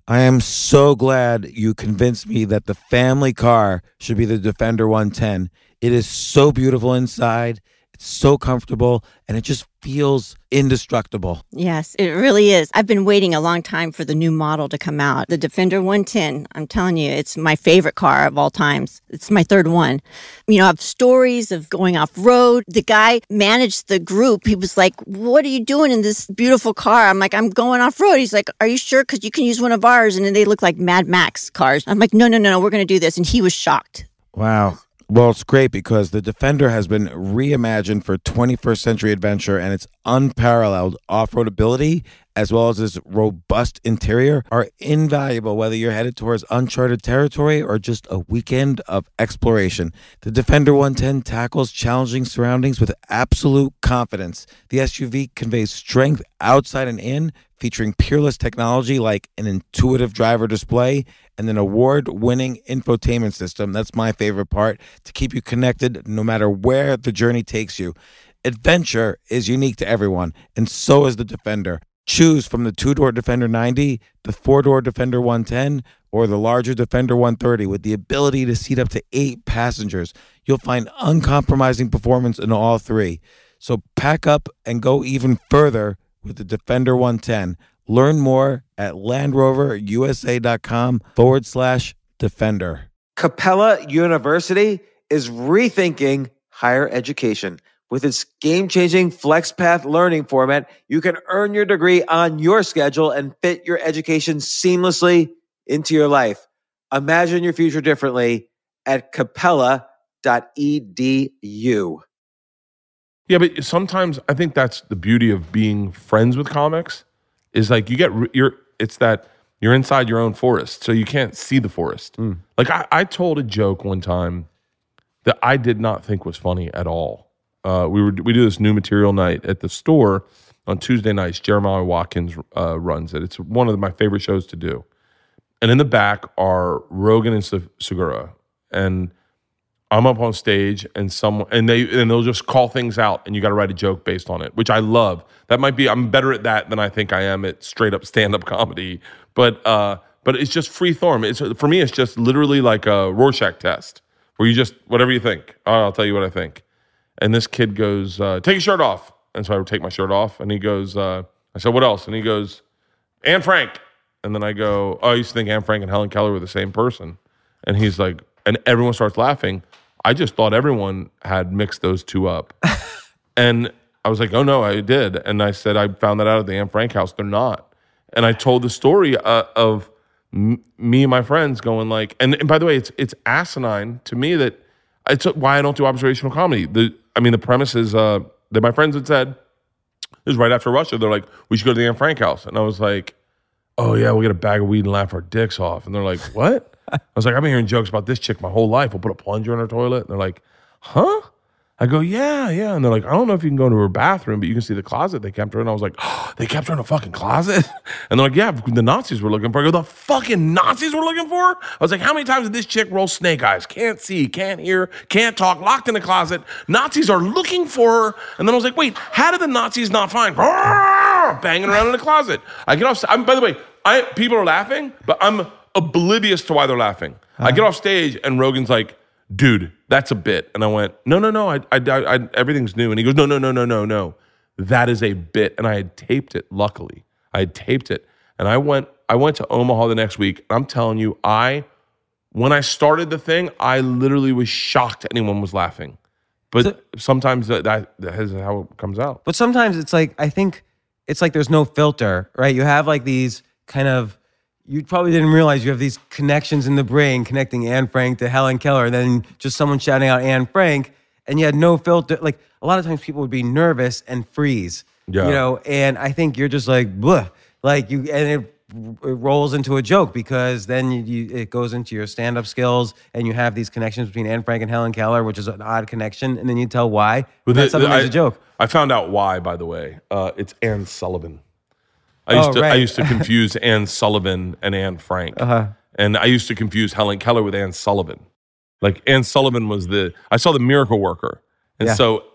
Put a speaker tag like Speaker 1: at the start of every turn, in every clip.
Speaker 1: I am so glad you convinced me that the family car should be the Defender 110. It is so beautiful inside. It's so comfortable, and it just feels indestructible.
Speaker 2: Yes, it really is. I've been waiting a long time for the new model to come out. The Defender 110, I'm telling you, it's my favorite car of all times. It's my third one. You know, I have stories of going off-road. The guy managed the group. He was like, what are you doing in this beautiful car? I'm like, I'm going off-road. He's like, are you sure? Because you can use one of ours. And then they look like Mad Max cars. I'm like, no, we're going to do this. And he was shocked.
Speaker 1: Wow. Well, it's great because the Defender has been reimagined for 21st century adventure, and its unparalleled off-road ability, as well as its robust interior, are invaluable whether you're headed towards uncharted territory or just a weekend of exploration. The Defender 110 tackles challenging surroundings with absolute confidence. The SUV conveys strength outside and in, featuring peerless technology like an intuitive driver display and an award-winning infotainment system. That's my favorite part, to keep you connected no matter where the journey takes you. Adventure is unique to everyone, and so is the Defender. Choose from the two-door Defender 90, the four-door Defender 110, or the larger Defender 130 with the ability to seat up to 8 passengers. You'll find uncompromising performance in all three. So pack up and go even further with the Defender 110. Learn more at LandRoverUSA.com/Defender.
Speaker 3: Capella University is rethinking higher education. With its game-changing FlexPath learning format, you can earn your degree on your schedule and fit your education seamlessly into your life. Imagine your future differently at capella.edu.
Speaker 4: Yeah, but sometimes I think that's the beauty of being friends with comics is like it's that you're inside your own forest, so you can't see the forest. Like I told a joke one time that I did not think was funny at all. We do this new material night at the store on Tuesday nights. Jeremiah Watkins runs it. It's one of my favorite shows to do. And in the back are Rogan and Segura, and I'm up on stage, and they'll just call things out, and you got to write a joke based on it, which I love. I'm better at that than I think I am at straight up stand up comedy. But it's just free form. For me, it's just literally like a Rorschach test where you just whatever you think. I'll tell you what I think. And this kid goes, take your shirt off. And so I would take my shirt off, and he goes, I said, what else? And he goes, Anne Frank. And then I go, I used to think Anne Frank and Helen Keller were the same person. And he's like, and everyone starts laughing. I just thought everyone had mixed those two up. And I was like, oh no, I did. And I said, I found that out at the Anne Frank house. They're not. And I told the story of me and my friends going like, and by the way, it's asinine to me that it's why I don't do observational comedy. The premise is that my friends had said, it was right after Russia, they're like, we should go to the Anne Frank house. And I was like, oh yeah, we'll get a bag of weed and laugh our dicks off. And they're like, what? I was like, I've been hearing jokes about this chick my whole life. We'll put a plunger in her toilet. And they're like, huh? I go, yeah. And they're like, I don't know if you can go into her bathroom, but you can see the closet they kept her in. I was like, oh, they kept her in a fucking closet? And they're like, yeah, the Nazis were looking for her. I go, the fucking Nazis were looking for her? I was like, how many times did this chick roll snake eyes? Can't see, can't hear, can't talk, locked in the closet. Nazis are looking for her. And then I was like, wait, how did the Nazis not find her? Banging around in the closet. I get off, by the way, people are laughing, but I'm oblivious to why they're laughing. I get off stage and Rogan's like, dude, that's a bit. And I went, no, I everything's new. And he goes, no. That is a bit. And I had taped it, luckily. I had taped it. And I went to Omaha the next week. And I'm telling you, when I started the thing, I literally was shocked anyone was laughing. But sometimes that is how it comes out.
Speaker 5: But sometimes it's like, I think it's like there's no filter, right? You have like these kind of, you probably didn't realize you have these connections in the brain connecting Anne Frank to Helen Keller, and then just someone shouting out Anne Frank, and you had no filter. Like a lot of times people would be nervous and freeze, you know, and I think you're just like, bleh, like you, and it rolls into a joke because then it goes into your stand-up skills, and you have these connections between Anne Frank and Helen Keller, which is an odd connection, and then you tell why. But that's something that's a joke.
Speaker 4: I found out why, by the way. It's Anne Sullivan. I used to confuse Anne Sullivan and Anne Frank. And I used to confuse Helen Keller with Anne Sullivan. Like Anne Sullivan was I saw The Miracle Worker. And so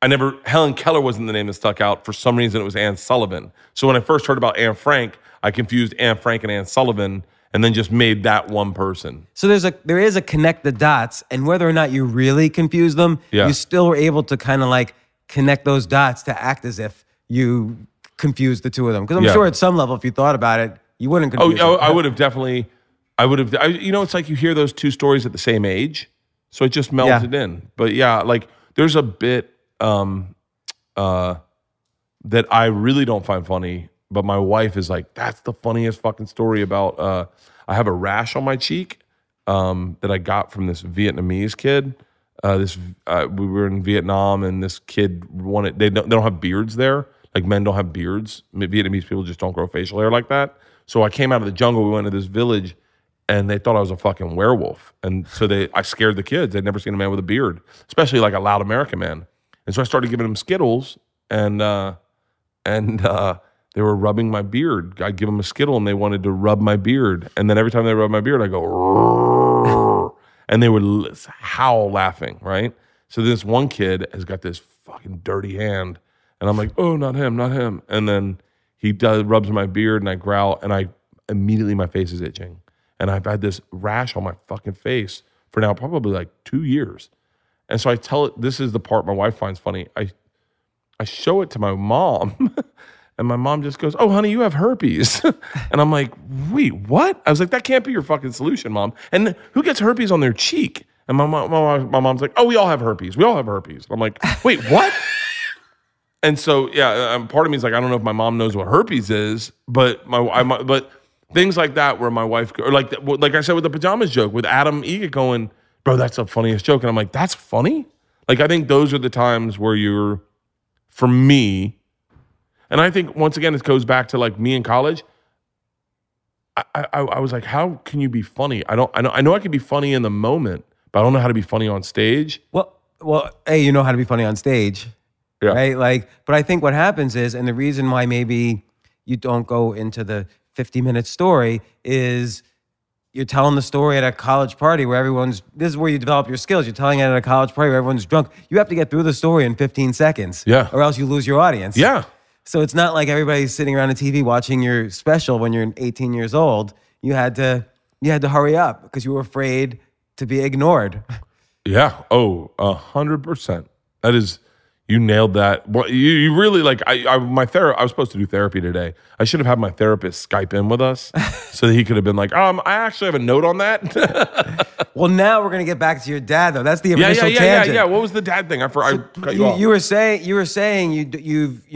Speaker 4: Helen Keller wasn't the name that stuck out. For some reason, it was Anne Sullivan. So when I first heard about Anne Frank, I confused Anne Frank and Anne Sullivan and then just made that one person.
Speaker 5: So there is a connect the dots, and whether or not you really confuse them, you still were able to kind of like connect those dots to act as if you confused the two of them. Because I'm sure at some level, if you thought about it, you wouldn't confuse them.
Speaker 4: I would have definitely, it's like you hear those two stories at the same age, so it just melted in. But yeah, like there's a bit that I really don't find funny, but my wife is like, that's the funniest fucking story about, I have a rash on my cheek that I got from this Vietnamese kid. We were in Vietnam, and this kid wanted. They don't have beards there. Like men don't have beards. Vietnamese people just don't grow facial hair like that. So I came out of the jungle. We went to this village, and they thought I was a fucking werewolf. And so I scared the kids. They'd never seen a man with a beard, especially like a loud American man. And so I started giving them Skittles, and they were rubbing my beard. I'd give them a Skittle, and they wanted to rub my beard. And then every time they rubbed my beard, I go, "Rrrr," and they would howl laughing, right? So this one kid has got this fucking dirty hand, and I'm like, oh, not him, not him. And then he rubs my beard, and I growl, and immediately my face is itching. And I've had this rash on my fucking face for now probably like 2 years. And so I tell it, this is the part my wife finds funny. I show it to my mom, and my mom just goes, oh, honey, you have herpes. And I'm like, wait, what? I was like, that can't be your fucking solution, Mom. And who gets herpes on their cheek? And my mom's like, oh, we all have herpes. We all have herpes. I'm like, wait, what? And so, part of me is like, I don't know if my mom knows what herpes is, but but things like that where my wife, or like I said with the pajamas joke, with Adam Egan going, bro, that's the funniest joke. And I'm like, that's funny? Like, I think those are the times where for me, and I think, once again, it goes back to like me in college. I was like, how can you be funny? I know I can be funny in the moment, but I don't know how to be funny on stage.
Speaker 5: Well, hey, you know how to be funny on stage, right? Like, but I think what happens is, and the reason why maybe you don't go into the 50-minute story is you're telling the story at a college party where this is where you develop your skills. You're telling it at a college party where everyone's drunk. You have to get through the story in 15 seconds, or else you lose your audience.
Speaker 4: Yeah.
Speaker 5: So it's not like everybody's sitting around a TV watching your special when you're 18 years old. You had to hurry up because you were afraid to be ignored.
Speaker 4: Yeah. Oh, 100%. That is, you nailed that. Well, you really like. I was supposed to do therapy today. I should have had my therapist Skype in with us so that he could have been like, I actually have a note on that.
Speaker 5: Well, now we're gonna get back to your dad though. That's the initial tangent.
Speaker 4: Yeah. What was the dad thing? I cut you off.
Speaker 5: You were saying you've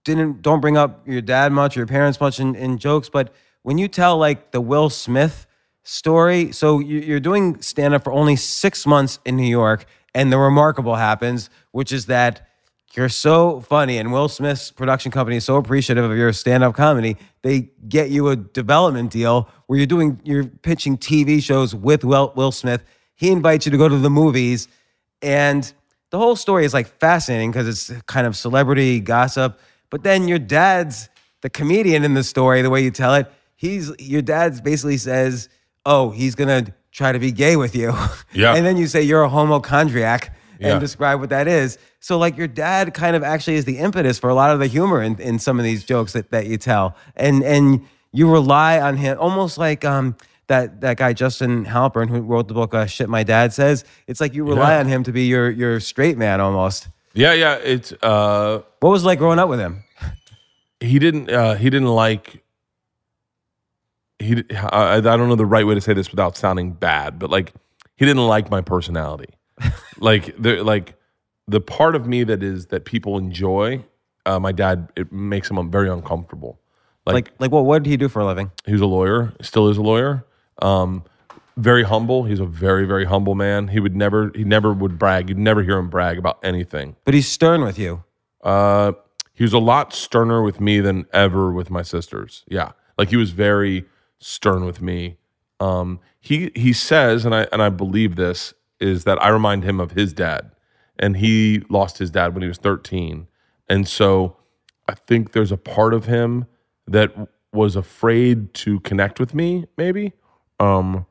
Speaker 5: don't bring up your dad much or your parents much in jokes, but when you tell like the Will Smith story, so you're doing stand-up for only 6 months in New York, and the remarkable happens, which is that you're so funny, and Will Smith's production company is so appreciative of your stand-up comedy, they get you a development deal where you're pitching TV shows with Will Smith. He invites you to go to the movies, and the whole story is like fascinating because it's kind of celebrity gossip. But then your dad's the comedian in the story, the way you tell it. Your dad basically says, oh, he's going to try to be gay with you. Yeah. And then you say you're a homochondriac and describe what that is. So like your dad kind of actually is the impetus for a lot of the humor in some of these jokes that you tell. And you rely on him, almost like that guy Justin Halpern who wrote the book Shit My Dad Says. It's like you rely on him to be your straight man almost.
Speaker 4: Yeah. It's
Speaker 5: what was it like growing up with him?
Speaker 4: I don't know the right way to say this without sounding bad, but like he didn't like my personality. the part of me that people enjoy, my dad, it makes him very uncomfortable. Like
Speaker 5: what did he do for a living?
Speaker 4: He was a lawyer, still is a lawyer. Very humble. He's a very, very humble man. He never would brag. You'd never hear him brag about anything.
Speaker 5: But he's stern with you.
Speaker 4: He was a lot sterner with me than ever with my sisters. Yeah. Like he was very stern with me. He says, and I believe this, is that I remind him of his dad. And he lost his dad when he was 13. And so I think there's a part of him that was afraid to connect with me, maybe.
Speaker 5: Or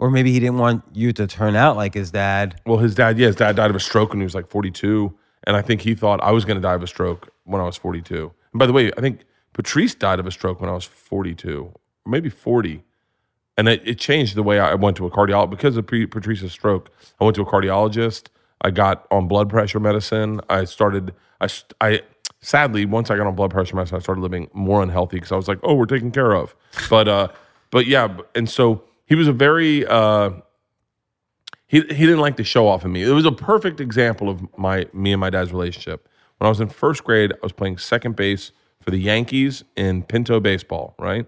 Speaker 5: maybe he didn't want you to turn out like his dad.
Speaker 4: Well, his dad died of a stroke when he was like 42. And I think he thought I was going to die of a stroke when I was 42. And by the way, I think Patrice died of a stroke when I was 42, or maybe 40. And it changed the way I went to a cardiologist. Because of Patrice's stroke, I went to a cardiologist. I got on blood pressure medicine. I sadly, once I got on blood pressure medicine, I started living more unhealthy because I was like, oh, we're taken care of. But yeah, and so he was a very, he didn't like to show off in me. It was a perfect example of me and my dad's relationship. When I was in first grade, I was playing second base for the Yankees in Pinto baseball, right?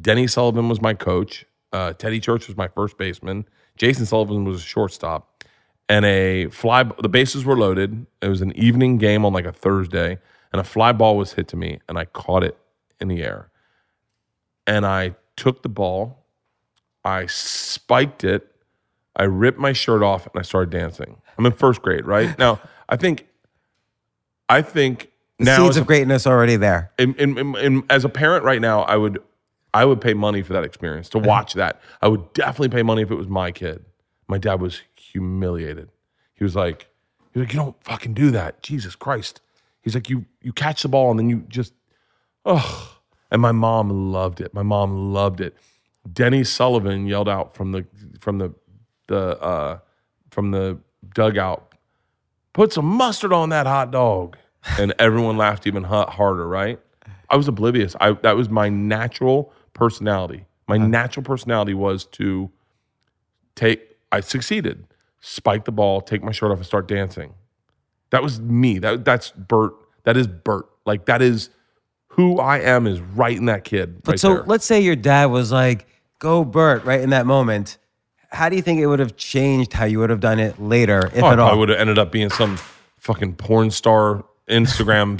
Speaker 4: Denny Sullivan was my coach. Teddy Church was my first baseman. Jason Sullivan was a shortstop. And the bases were loaded. It was an evening game on like a Thursday, and a fly ball was hit to me, and I caught it in the air. And I took the ball, I spiked it, I ripped my shirt off, and I started dancing. I'm in first grade, right? Now, I think
Speaker 5: The
Speaker 4: now
Speaker 5: seeds of greatness already there.
Speaker 4: as a parent right now, I would pay money for that experience, to watch that. I would definitely pay money if it was my kid. My dad was humiliated. He was like, you don't fucking do that. Jesus Christ. He's like, you catch the ball and then you just, oh. And my mom loved it. Denny Sullivan yelled out from the dugout, put some mustard on that hot dog. And everyone laughed even harder, right? I was oblivious. That was my natural personality. My natural personality was to I succeeded. Spike the ball, take my shirt off, and start dancing. That was me. That's Bert. That is Bert. Like, that is who I am, is right in that kid.
Speaker 5: But so let's say your dad was like, go Bert, right in that moment. How do you think it would have changed how you would have done it later, if at all?
Speaker 4: I would have ended up being some fucking porn star, Instagram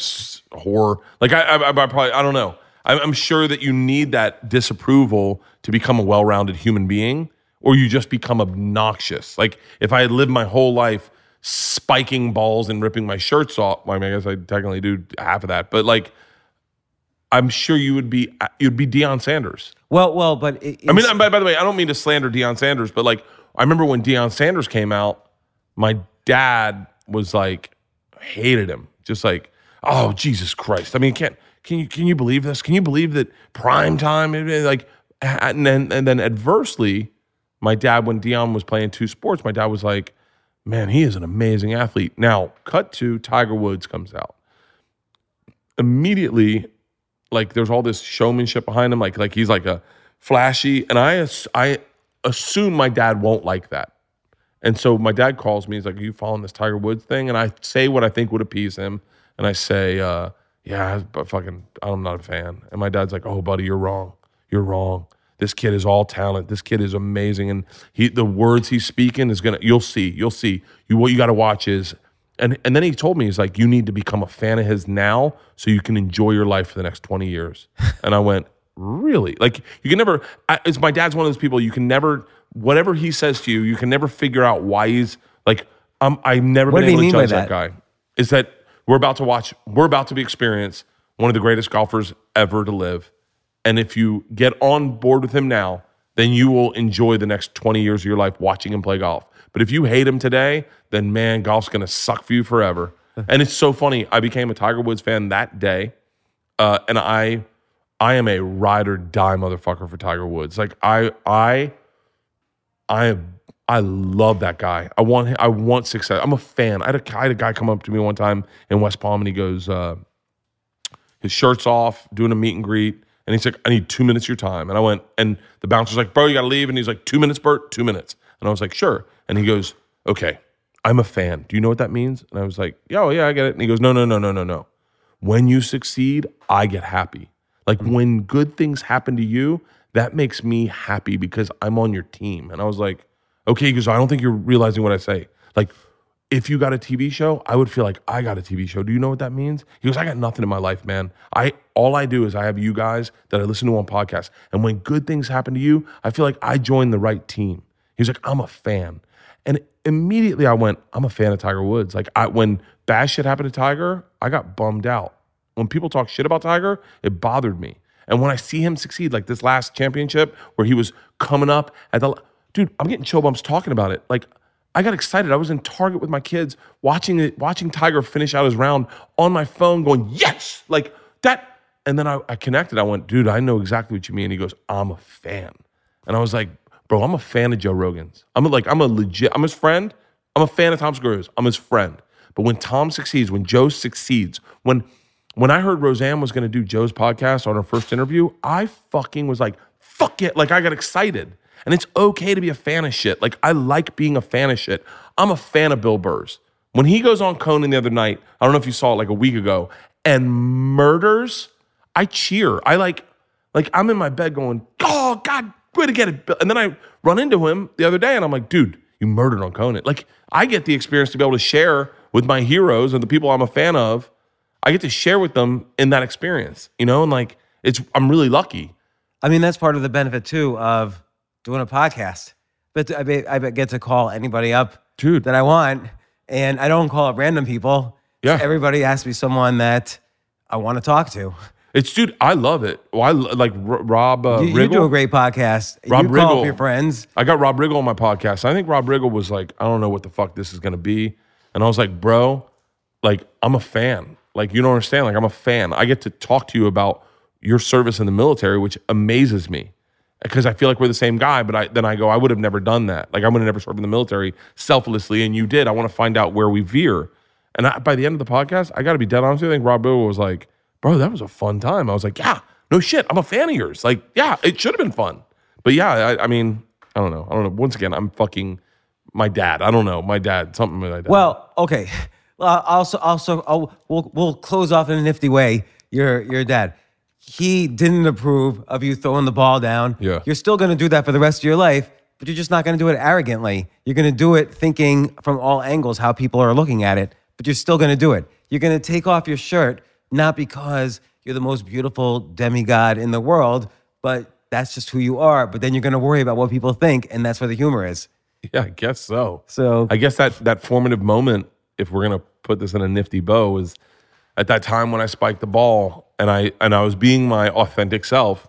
Speaker 4: whore. Like, I probably, I don't know. I'm sure that you need that disapproval to become a well-rounded human being, or you just become obnoxious. Like, if I had lived my whole life spiking balls and ripping my shirts off, well, I mean, I guess I technically do half of that, but like, I'm sure you'd be Deion Sanders.
Speaker 5: Well, but
Speaker 4: I mean, by the way, I don't mean to slander Deion Sanders, but like, I remember when Deion Sanders came out, my dad was like, hated him, just like, oh, Jesus Christ. I mean, can you believe this? Can you believe that prime time? Like, and then adversely, my dad, when Deion was playing two sports, my dad was like, man, he is an amazing athlete. Now, cut to Tiger Woods comes out. Immediately, like, there's all this showmanship behind him, like he's like a flashy, and I assume my dad won't like that. And so my dad calls me, he's like, are you following this Tiger Woods thing? And I say what I think would appease him, and I say, yeah, but I'm not a fan. And my dad's like, oh, buddy, you're wrong. You're wrong. This kid is all talent. This kid is amazing. And the words he's speaking is you'll see. What you got to watch is, and then he told me, he's like, you need to become a fan of his now so you can enjoy your life for the next 20 years. And I went, really? Like, you can never, it's my dad's one of those people, you can never, whatever he says to you, you can never figure out why he's like, I've never been able to judge that guy. Is that we're about to experience one of the greatest golfers ever to live. And if you get on board with him now, then you will enjoy the next 20 years of your life watching him play golf. But if you hate him today, then man, golf's going to suck for you forever. And it's so funny. I became a Tiger Woods fan that day. And I am a ride or die motherfucker for Tiger Woods. Like, I love that guy. I want success. I'm a fan. I had a guy come up to me one time in West Palm, and he goes, his shirt's off, doing a meet and greet. And he's like, I need 2 minutes of your time. And I went, and the bouncer's like, bro, you got to leave. And he's like, 2 minutes, Bert, 2 minutes. And I was like, sure. And he goes, okay, I'm a fan. Do you know what that means? And I was like, yeah, I get it. And he goes, no. When you succeed, I get happy. Like, when good things happen to you, that makes me happy because I'm on your team. And I was like, okay. He goes, I don't think you're realizing what I say. Like, if you got a TV show, I would feel like I got a TV show. Do you know what that means? He goes, I got nothing in my life, man. All I do is I have you guys that I listen to on podcasts. And when good things happen to you, I feel like I joined the right team. He's like, I'm a fan. And immediately I went, I'm a fan of Tiger Woods. Like, when bad shit happened to Tiger, I got bummed out. When people talk shit about Tiger, it bothered me. And when I see him succeed, like this last championship where he was coming up dude, I'm getting chill bumps talking about it. Like, I got excited. I was in Target with my kids watching Tiger finish out his round on my phone going, yes, like that. And then I connected. I went, dude, I know exactly what you mean. He goes, I'm a fan. And I was like, bro, I'm a fan of Joe Rogan's. I'm his friend. I'm a fan of Tom Segura's. I'm his friend. But when Tom succeeds, when Joe succeeds, when I heard Roseanne was going to do Joe's podcast on her first interview, I fucking was like, fuck it. Like I got excited. And it's okay to be a fan of shit. Like I like being a fan of shit. I'm a fan of Bill Burr's. When he goes on Conan the other night, I don't know if you saw it like a week ago, and murders, I cheer. I like I'm in my bed going, oh God, way to get it. And then I run into him the other day and I'm like, dude, you murdered on Conan. Like I get the experience to be able to share with my heroes and the people I'm a fan of. I get to share with them in that experience, you know? And like, I'm really lucky.
Speaker 5: I mean, that's part of the benefit too of doing a podcast. But I get to call anybody up,
Speaker 4: dude,
Speaker 5: that I want, and I don't call up random people.
Speaker 4: Yeah,
Speaker 5: everybody has to be someone that I want to talk to.
Speaker 4: Dude, I love it. Well, I like Rob Riggle.
Speaker 5: You do a great podcast.
Speaker 4: Rob
Speaker 5: you
Speaker 4: Riggle.
Speaker 5: Call up your friends.
Speaker 4: I got Rob Riggle on my podcast. I think Rob Riggle was like, I don't know what the fuck this is gonna be, and I was like, bro, like I'm a fan. Like you don't understand. Like I'm a fan. I get to talk to you about your service in the military, which amazes me. Because I feel like we're the same guy, but then I go, I would have never done that. Like I would have never served in the military selflessly, and you did. I want to find out where we veer. And by the end of the podcast, I got to be dead honest with you. I think Rob Bill was like, bro, that was a fun time. I was like, yeah, no shit. I'm a fan of yours. Like, yeah, it should have been fun. But yeah, I mean, I don't know. Once again, I'm fucking my dad. I don't know. My dad, something with my dad.
Speaker 5: Well, okay. We'll close off in a nifty way. Your dad. He didn't approve of you throwing the ball down.
Speaker 4: Yeah.
Speaker 5: You're still going to do that for the rest of your life, but you're just not going to do it arrogantly. You're going to do it thinking from all angles how people are looking at it, but you're still going to do it. You're going to take off your shirt, not because you're the most beautiful demigod in the world, but that's just who you are. But then you're going to worry about what people think, and that's where the humor is.
Speaker 4: Yeah, I guess so.
Speaker 5: So
Speaker 4: I guess that formative moment, if we're going to put this in a nifty bow, is at that time when I spiked the ball and I was being my authentic self,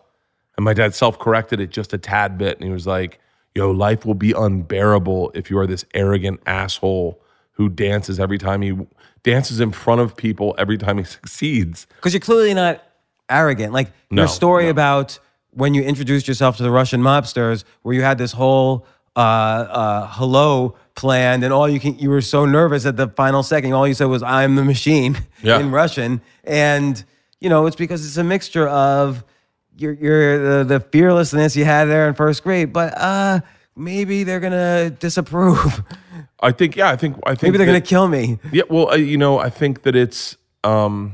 Speaker 4: and my dad self-corrected it just a tad bit, and he was like, yo, life will be unbearable if you are this arrogant asshole who dances in front of people every time he succeeds.
Speaker 5: Because you're clearly not arrogant. Like your story about when you introduced yourself to the Russian mobsters, where you had this whole hello planned, and you were so nervous at the final second, all you said was, I'm the machine in Russian. And, you know, it's because it's a mixture of the fearlessness you had there in first grade, but maybe they're going to disapprove.
Speaker 4: I think
Speaker 5: maybe they're going to kill me.
Speaker 4: Yeah, well, you know, I think that it's, I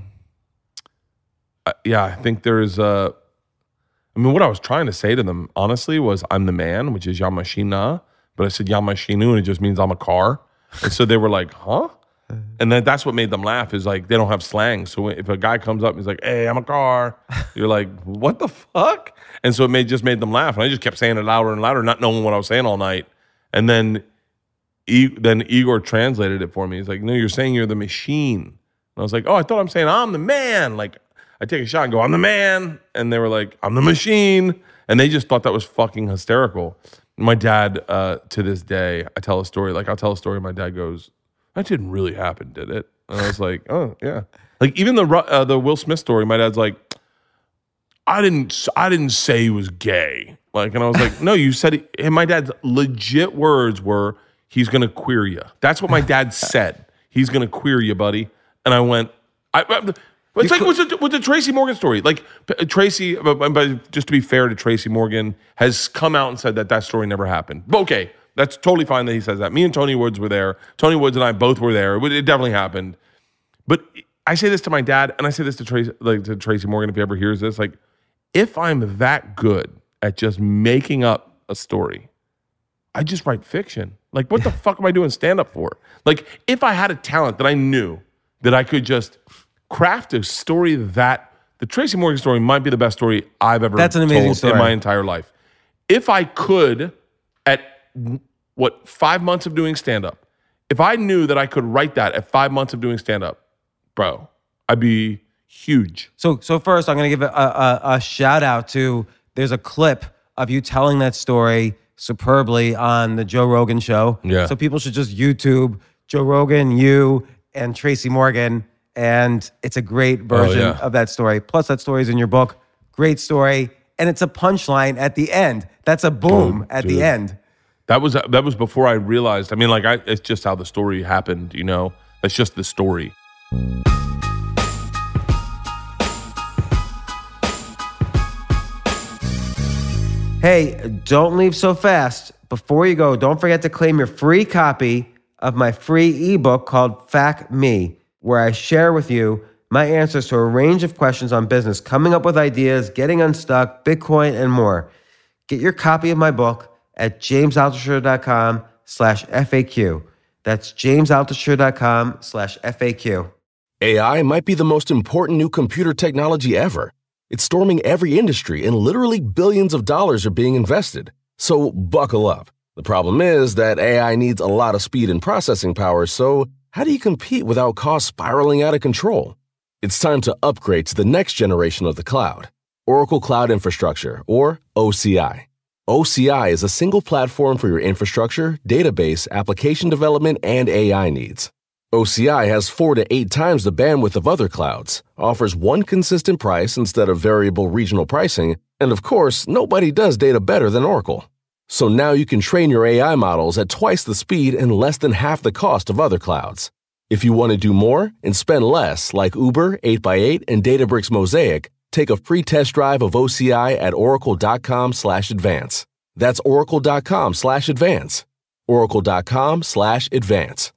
Speaker 4: think there's I mean, what I was trying to say to them, honestly, was I'm the man, which is Yamashina, but I said Yamashinu, and it just means I'm a car. And so they were like, huh? And then that's what made them laugh, is like, they don't have slang. So if a guy comes up and he's like, hey, I'm a car, you're like, what the fuck? And so it made them laugh. And I just kept saying it louder and louder, not knowing what I was saying all night. And then Igor translated it for me. He's like, no, you're saying you're the machine. And I was like, oh, I thought I'm saying I'm the man. Like, I take a shot and go, I'm the man. And they were like, I'm the machine. And they just thought that was fucking hysterical. My dad, to this day, I'll tell a story. My dad goes, that didn't really happen, did it? And I was like, oh, yeah. Like, even the Will Smith story, my dad's like, I didn't say he was gay. Like, and I was like, no, you said it. And my dad's legit words were, he's going to queer you. That's what my dad said. He's going to queer you, buddy. And I went, it's like with the Tracy Morgan story. Like Tracy, but just to be fair to Tracy Morgan, has come out and said that story never happened. But okay, that's totally fine that he says that. Me and Tony Woods were there. Tony Woods and I both were there. It definitely happened. But I say this to my dad, and I say this to Tracy Morgan if he ever hears this. Like, if I'm that good at just making up a story, I just write fiction. Like, what the fuck am I doing stand-up for? Like, if I had a talent that I knew that I could just craft a story the Tracy Morgan story might be the best story I've ever
Speaker 5: That's an amazing
Speaker 4: told
Speaker 5: story.
Speaker 4: in my entire life. If I could, at 5 months of doing stand-up, if I knew that I could write that at 5 months of doing stand-up, bro, I'd be huge.
Speaker 5: So first, I'm going to give a shout out to, there's a clip of you telling that story superbly on the Joe Rogan show.
Speaker 4: Yeah.
Speaker 5: So people should just YouTube Joe Rogan, you, and Tracy Morgan. And it's a great version of that story. Plus, that story is in your book. Great story. And it's a punchline at the end. That's a boom at the end.
Speaker 4: That was before I realized. I mean, like, it's just how the story happened, you know? That's just the story.
Speaker 3: Hey, don't leave so fast. Before you go, don't forget to claim your free copy of my free ebook called Fact Me, where I share with you my answers to a range of questions on business, coming up with ideas, getting unstuck, Bitcoin, and more. Get your copy of my book at jamesaltucher.com/FAQ. That's jamesaltucher.com/FAQ.
Speaker 6: AI might be the most important new computer technology ever. It's storming every industry, and literally billions of dollars are being invested. So buckle up. The problem is that AI needs a lot of speed and processing power, so how do you compete without costs spiraling out of control? It's time to upgrade to the next generation of the cloud, Oracle Cloud Infrastructure, or OCI. OCI is a single platform for your infrastructure, database, application development, and AI needs. OCI has 4 to 8 times the bandwidth of other clouds, offers one consistent price instead of variable regional pricing, and of course, nobody does data better than Oracle. So now you can train your AI models at twice the speed and less than half the cost of other clouds. If you want to do more and spend less, like Uber, 8x8, and Databricks Mosaic, take a free test drive of OCI at oracle.com/advance. That's oracle.com/advance. Oracle.com/advance.